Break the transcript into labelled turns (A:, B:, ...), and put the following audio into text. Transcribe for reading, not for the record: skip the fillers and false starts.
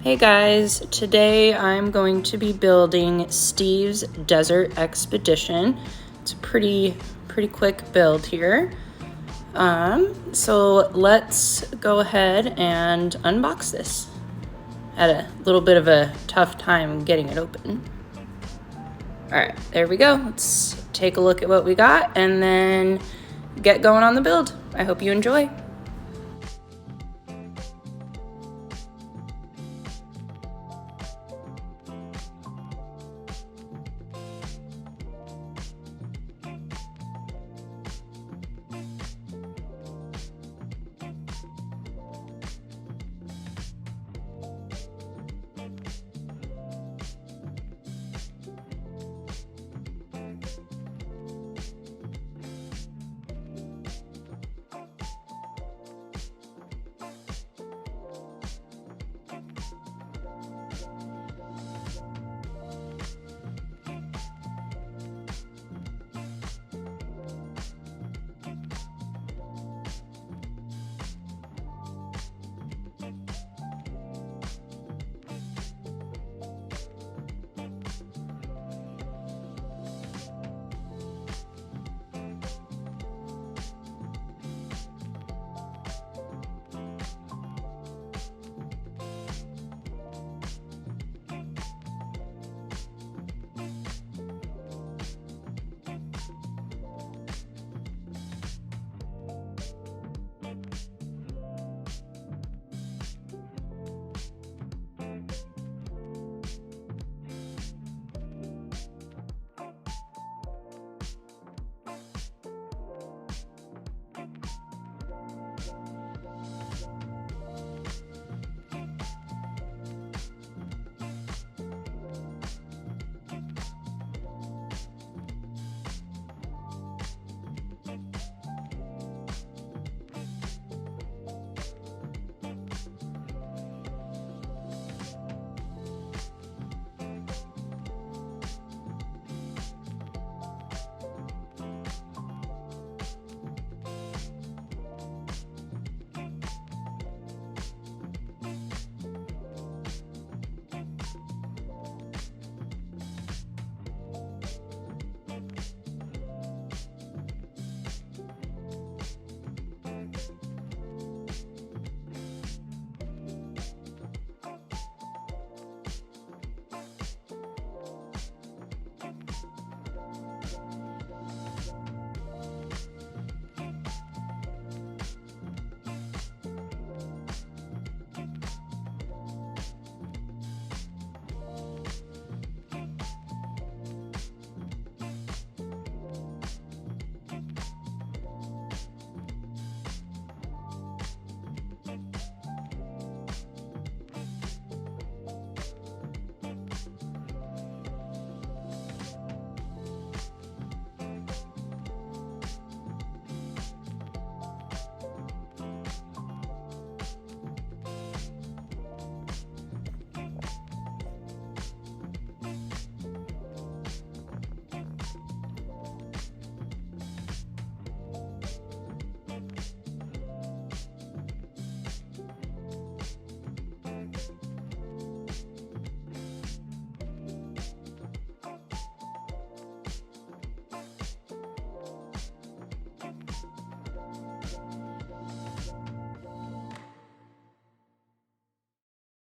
A: Hey guys, today I'm going to be building Steve's Desert Expedition. It's a pretty quick build here. So let's go ahead and unbox this. Had a little bit of a tough time getting it open. All right, there we go. Let's take a look at what we got and then get going on the build. I hope you enjoy.